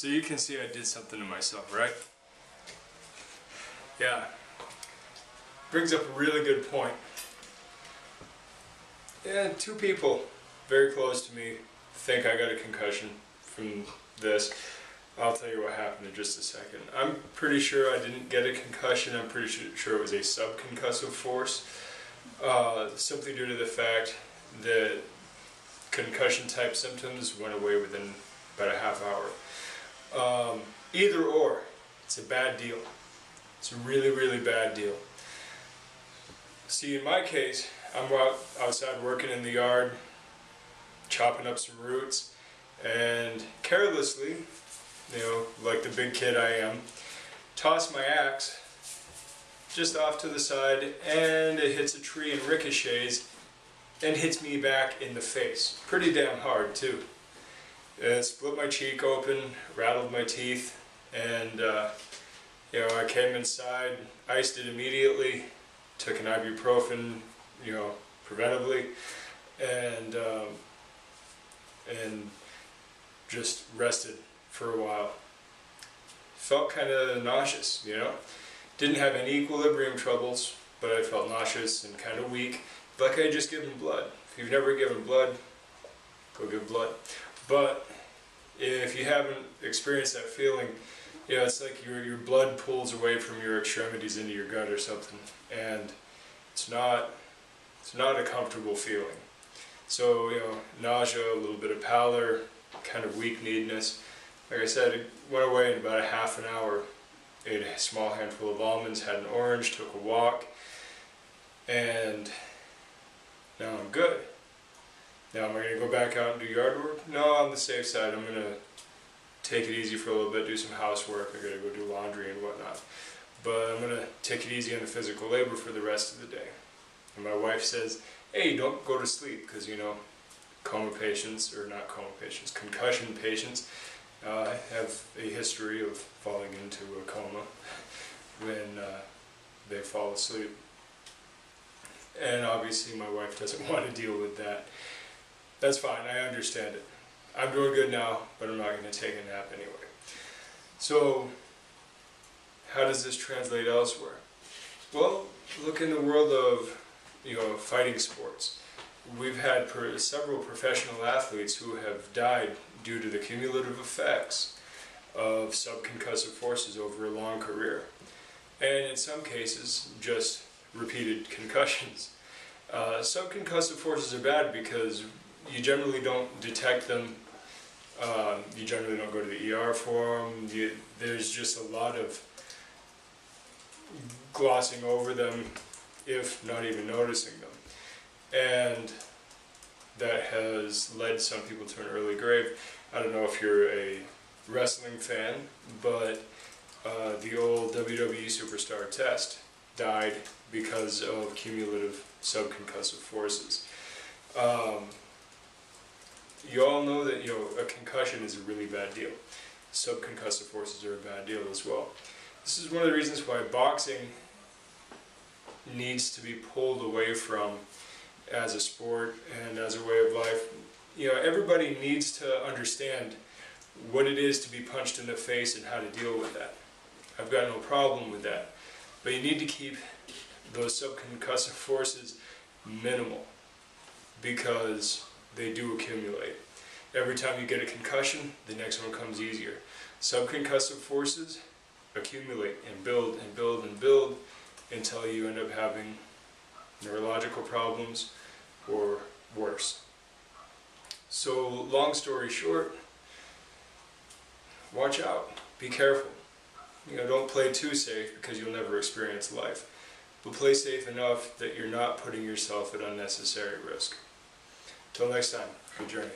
So you can see I did something to myself, right? Yeah. Brings up a really good point. And two people very close to me think I got a concussion from this. I'll tell you what happened in just a second. I'm pretty sure I didn't get a concussion. I'm pretty sure it was a sub-concussive force. Simply due to the fact that concussion type symptoms went away within about a half hour. Either or, it's a bad deal. It's a really, really bad deal. See, in my case, I'm outside working in the yard, chopping up some roots, and carelessly, like the big kid I am, toss my axe just off to the side, and it hits a tree and ricochets and hits me back in the face. Pretty damn hard too. It split my cheek open, rattled my teeth, and I came inside, iced it immediately, took an ibuprofen, preventively, and just rested for a while. Felt kind of nauseous, Didn't have any equilibrium troubles, but I felt nauseous and kind of weak, like I had just given blood. If you've never given blood, go give blood. But if you haven't experienced that feeling, it's like your blood pulls away from your extremities into your gut or something, and it's not a comfortable feeling. So, nausea, a little bit of pallor, kind of weak-kneedness. Like I said, it went away in about a half an hour. Ate a small handful of almonds, had an orange, took a walk, and now I'm good. Now, am I going to go back out and do yard work? No, on the safe side, I'm going to take it easy for a little bit, do some housework. I got to go do laundry and whatnot. But I'm going to take it easy on the physical labor for the rest of the day. And my wife says, hey, don't go to sleep, because, coma patients, or not coma patients, concussion patients, have a history of falling into a coma when they fall asleep. And obviously my wife doesn't want to deal with that. That's fine, I understand it. I'm doing good now, but I'm not going to take a nap anyway. So, how does this translate elsewhere? Well, look in the world of fighting sports. We've had several professional athletes who have died due to the cumulative effects of sub-concussive forces over a long career. And in some cases, just repeated concussions. Sub-concussive forces are bad because you generally don't detect them. You generally don't go to the ER for them. There's just a lot of glossing over them, if not even noticing them. And that has led some people to an early grave. I don't know if you're a wrestling fan, but the old WWE superstar Test died because of cumulative subconcussive forces. You all know that a concussion is a really bad deal. Subconcussive forces are a bad deal as well. This is one of the reasons why boxing needs to be pulled away from as a sport and as a way of life. Everybody needs to understand what it is to be punched in the face and how to deal with that. I've got no problem with that. But you need to keep those subconcussive forces minimal, because they do accumulate. Every time you get a concussion, the next one comes easier. Subconcussive forces accumulate and build and build and build until you end up having neurological problems or worse. So, long story short, watch out, be careful. Don't play too safe, because you'll never experience life. But play safe enough that you're not putting yourself at unnecessary risk. Till next time, good journey.